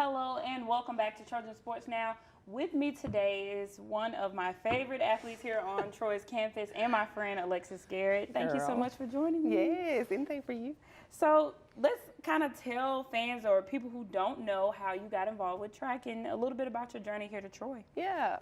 Hello and welcome back to Trojan Sports Now. With me today is one of my favorite athletes here on Troy's campus and my friend Alexis Garrett. Thank you so much for joining me. Yes, anything for you. So let's kind of tell fans or people who don't know how you got involved with track and a little bit about your journey here to Troy. Yeah,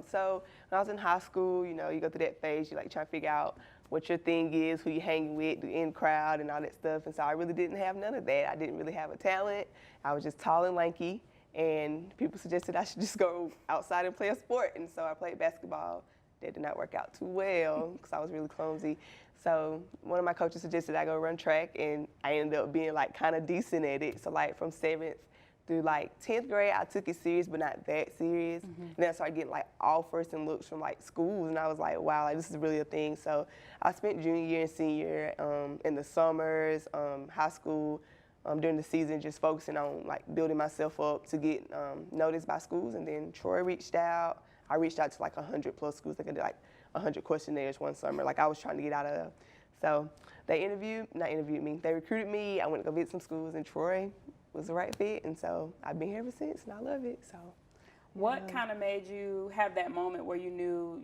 so when I was in high school, you go through that phase, you like trying to figure out what your thing is, who you hanging with, the in crowd and all that stuff. And so I really didn't have none of that. I didn't really have a talent. I was just tall and lanky. And people suggested I should just go outside and play a sport. And so I played basketball. That did not work out too well because I was really clumsy. So one of my coaches suggested I go run track, and I ended up being like kind of decent at it. So like from 7th through like 10th grade, I took it serious, but not that serious. And then I started getting like offers and looks from like schools, and I was like, wow, like this is really a thing. So I spent junior year and senior in the summers, high school, during the season, just focusing on like building myself up to get noticed by schools. And then Troy reached out. I reached out to like 100+ schools. I did like 100 questionnaires one summer. Like I was trying to get out of. So they they recruited me. I went to go visit some schools, and Troy was the right fit. And so I've been here ever since, and I love it. So. What kind of made you have that moment where you knew,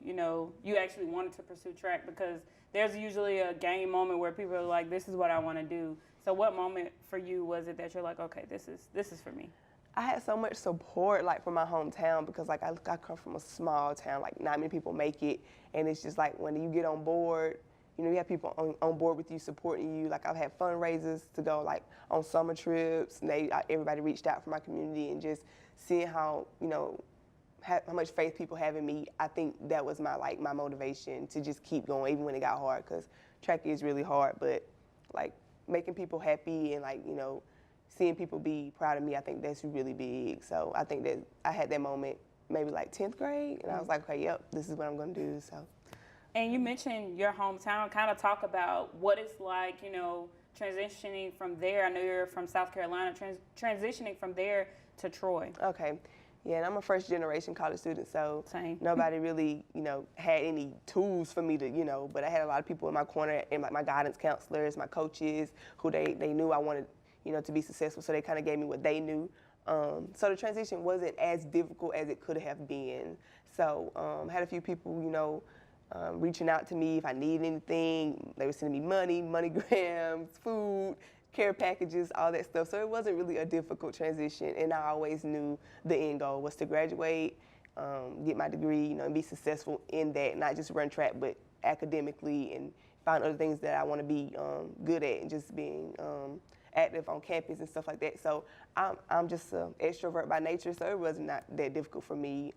you actually wanted to pursue track? Because there's usually a game moment where people are like, this is what I want to do. So what moment for you was it that you're like, okay, this is for me? I had so much support like from my hometown because like I come from a small town, like not many people make it. And it's just like when you get on board, you have people on board with you, supporting you. Like I've had fundraisers to go like on summer trips, and everybody reached out from my community, and just seeing how, how much faith people have in me. I think that was my motivation to just keep going even when it got hard, because track is really hard, but like making people happy and like, seeing people be proud of me, I think that's really big. So I think that I had that moment maybe like 10th grade, and I was like, okay, yep, this is what I'm gonna do, so. And you mentioned your hometown. Kind of talk about what it's like, transitioning from there. I know you're from South Carolina, transitioning from there to Troy. Okay. Yeah, and I'm a first-generation college student, so Same. Nobody really, had any tools for me to, but I had a lot of people in my corner, and like my guidance counselors, my coaches, who they knew I wanted, to be successful, so they kind of gave me what they knew. So the transition wasn't as difficult as it could have been. So had a few people, reaching out to me if I needed anything. They were sending me money, MoneyGrams, food, care packages, all that stuff. So it wasn't really a difficult transition, and I always knew the end goal was to graduate, get my degree, and be successful in that, not just run track, but academically, and find other things that I want to be good at, and just being active on campus and stuff like that. So I'm just an extrovert by nature, so it was not that difficult for me.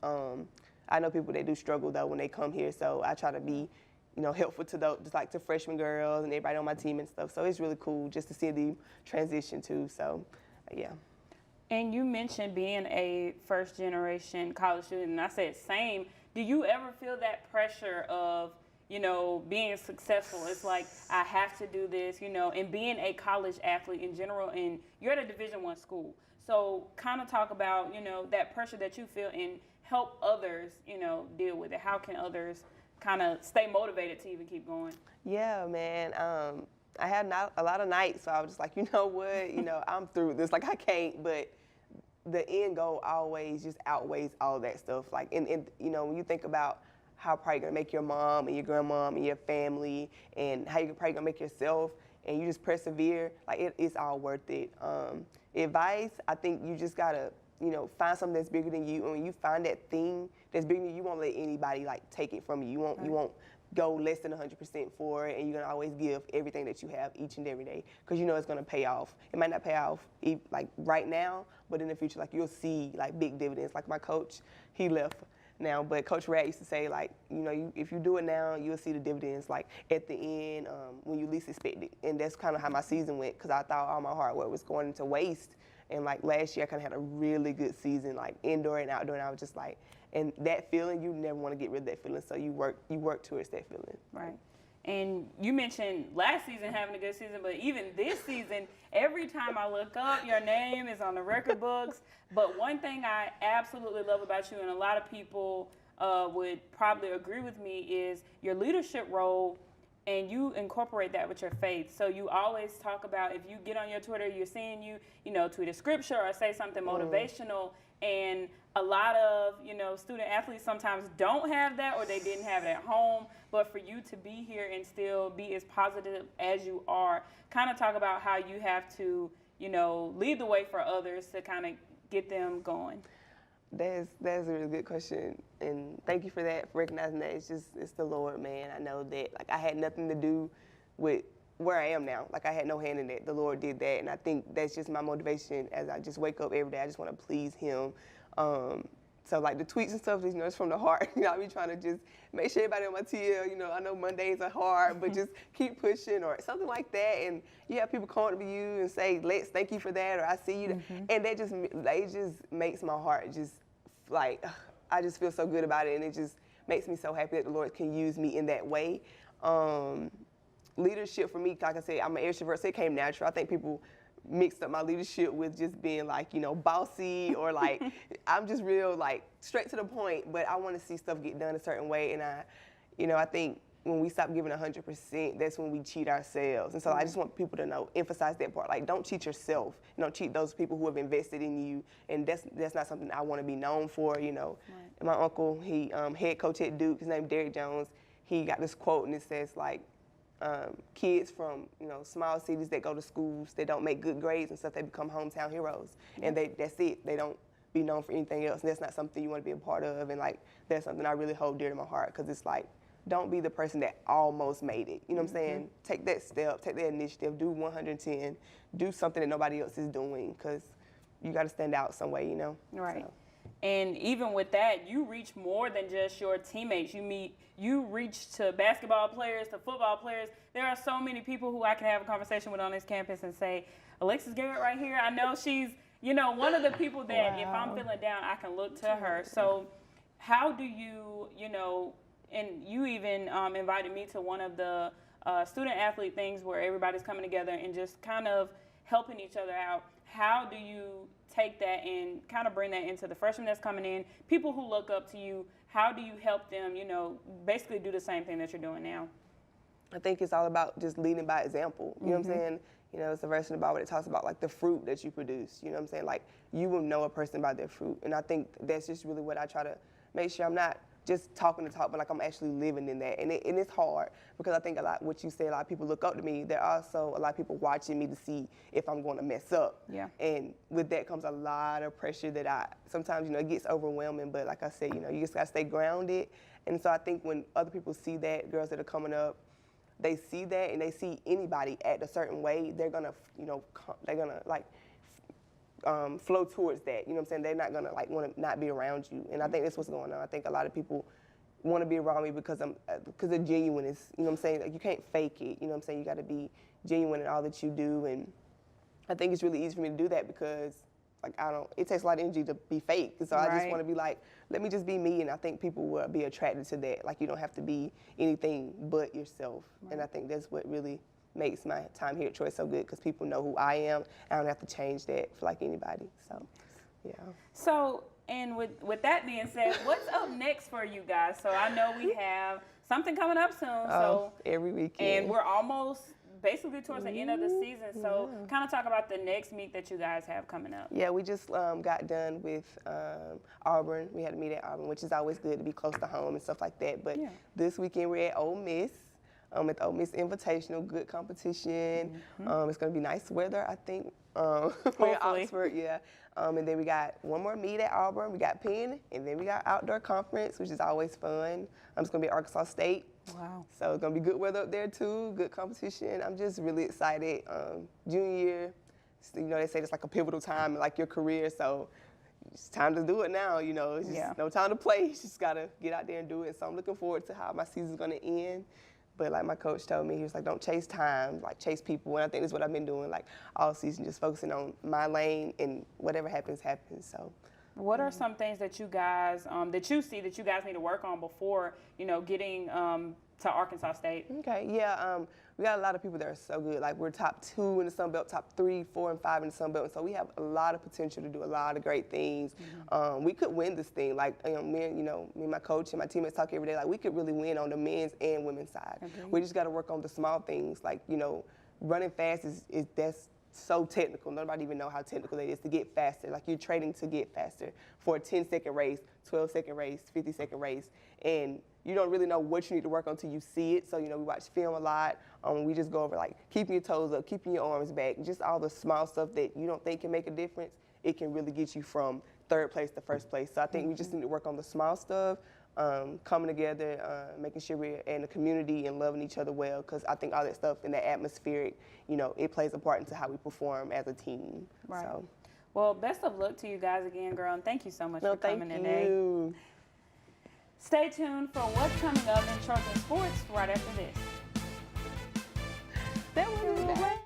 I know people that do struggle though when they come here, so I try to be helpful to those, just like to freshman girls and everybody on my team and stuff. So it's really cool just to see the transition too. So, yeah. And you mentioned being a first-generation college student, and I said same. Do you ever feel that pressure of, being successful? It's like, I have to do this, and being a college athlete in general, and you're at a Division I school. So kind of talk about, that pressure that you feel and help others, deal with it. How can others kind of stay motivated to even keep going? Yeah, man. I had a lot of nights, so I was just like, you know what, I'm through with this. Like I can't, but the end goal always just outweighs all that stuff. Like, and when you think about how probably gonna make your mom and your grandmom and your family, and how you're probably gonna make yourself, and you just persevere, like it's all worth it. Advice, I think you just gotta, find something that's bigger than you. And when you find that thing that's bigger than you, you won't let anybody like take it from you. You won't go less than 100% for it, and you're gonna always give everything that you have each and every day, because it's gonna pay off. It might not pay off like right now, but in the future, like you'll see like big dividends. Like my coach, he left now, but Coach Rat used to say, like, if you do it now, you'll see the dividends like at the end, when you least expect it. And that's kind of how my season went, because I thought all my hard work was going into waste. And like last year, I kind of had a really good season, like indoor and outdoor, and I was just like, and that feeling, you never want to get rid of that feeling, so you work towards that feeling. Right. And you mentioned last season having a good season, but even this season, every time I look up, your name is on the record books. But one thing I absolutely love about you, and a lot of people would probably agree with me, is your leadership role and you incorporate that with your faith. So you always talk about, if you get on your Twitter, you're seeing tweet a scripture or say something motivational. And a lot of, student athletes sometimes don't have that, or they didn't have it at home. But for you to be here and still be as positive as you are, kind of talk about how you have to, lead the way for others to kind of get them going. That's a really good question, and thank you for that, for recognizing that. It's the Lord, man. I know that, like, I had nothing to do with where I am now. Like, I had no hand in that. The Lord did that, and I think that's just my motivation as I just wake up every day. I just want to please Him. So, like, the tweets and stuff, it's from the heart. I be trying to just make sure everybody on my TL, I know Mondays are hard, but just keep pushing or something like that. And you have people come up to you and say, Lex, thank you for that, or I see you. And that just makes my heart just, like, I just feel so good about it. And it just makes me so happy that the Lord can use me in that way. Leadership for me, like I said, I'm an extrovert, so it came natural. I think people mixed up my leadership with just being like, bossy, or like, I'm just real, like, straight to the point, but I want to see stuff get done a certain way. And I think when we stop giving 100%, that's when we cheat ourselves. And so I just want people to emphasize that part. Like, don't cheat yourself. Don't cheat those people who have invested in you. And that's not something I want to be known for, Right. And my uncle, he head coach at Duke, his name Derek Jones, he got this quote, and it says, like, kids from small cities that go to schools that don't make good grades and stuff, they become hometown heroes, and that's it. They don't be known for anything else, and that's not something you want to be a part of. And like, that's something I really hold dear to my heart, because it's like, don't be the person that almost made it. You know what I'm saying? Take that step, take that initiative, do 110, do something that nobody else is doing, because you got to stand out some way. Right. So. And even with that, you reach more than just your teammates. You reach to basketball players, to football players. There are so many people who I can have a conversation with on this campus and say, Alexis Garrett right here, I know she's, one of the people that if I'm feeling down, I can look to her. So how do you, and you even invited me to one of the student athlete things where everybody's coming together and just kind of helping each other out. How do you take that and kind of bring that into the freshmen that's coming in, people who look up to you? How do you help them, basically do the same thing that you're doing now? I think it's all about just leading by example. You know what I'm saying? It's a verse in the Bible that talks about, like, the fruit that you produce. You know what I'm saying? Like, you will know a person by their fruit. And I think that's just really what I try to make sure I'm not just talking to talk, but like I'm actually living in that. And it's hard, because I think a lot, what you said, a lot of people look up to me. There are also a lot of people watching me to see if I'm going to mess up. Yeah. And with that comes a lot of pressure that sometimes, it gets overwhelming. But like I said, you just got to stay grounded. And so I think when other people see that, girls that are coming up, they see that and they see anybody act a certain way, they're going to, flow towards that. You know what I'm saying? They're not going to, like, want to not be around you. And I think that's what's going on. I think a lot of people want to be around me because of genuineness. You know what I'm saying? Like, you can't fake it. You know what I'm saying? You got to be genuine in all that you do. And I think it's really easy for me to do that, because, like, it takes a lot of energy to be fake. And so I just want to be like, let me just be me. And I think people will be attracted to that. Like, you don't have to be anything but yourself. Right. And I think that's what really makes my time here at Troy so good, because people know who I am. I don't have to change that for, like, anybody. So, yeah. So, and with that being said, what's up next for you guys? So I know we have something coming up soon. So every weekend. And we're almost basically towards the end of the season. So kind of talk about the next meet that you guys have coming up. Yeah, we just got done with Auburn. We had a meet at Auburn, which is always good to be close to home and stuff like that. But this weekend we're at Ole Miss. At the Ole Miss Invitational, good competition. It's going to be nice weather, I think. We're in Oxford, yeah. And then we got one more meet at Auburn. We got Penn, and then we got outdoor conference, which is always fun. It's going to be at Arkansas State. Wow. So it's going to be good weather up there, too, good competition. I'm just really excited. Junior year, they say it's like a pivotal time in, like, your career, so it's time to do it now. It's just no time to play. You just got to get out there and do it. So I'm looking forward to how my season's going to end. But like my coach told me, he was like, don't chase time, like, chase people. And I think that's what I've been doing, like, all season, just focusing on my lane, and whatever happens, happens. So, what are some things that you guys, that you see that you guys need to work on before, getting to Arkansas State? Okay, yeah, we got a lot of people that are so good. Like, we're top 2 in the Sun Belt, top 3, 4, and 5 in the Sun Belt. And so we have a lot of potential to do a lot of great things. We could win this thing. Like, me and my coach and my teammates talk every day. Like, we could really win on the men's and women's side. We just got to work on the small things. Like, running fast that's so technical. Nobody even know how technical it is to get faster. Like, you're training to get faster for a 10-second race, 12-second race, 50-second race. And you don't really know what you need to work on until you see it. So, we watch film a lot. We just go over, like, keeping your toes up, keeping your arms back, just all the small stuff that you don't think can make a difference. It can really get you from third place to first place. So I think we just need to work on the small stuff, coming together, making sure we're in the community and loving each other well, because I think all that stuff in the atmospheric, it plays a part into how we perform as a team. Right. So. Well, best of luck to you guys again, girl, and thank you so much for coming today. Thank you. Stay tuned for what's coming up in Trojan Sports right after this. That was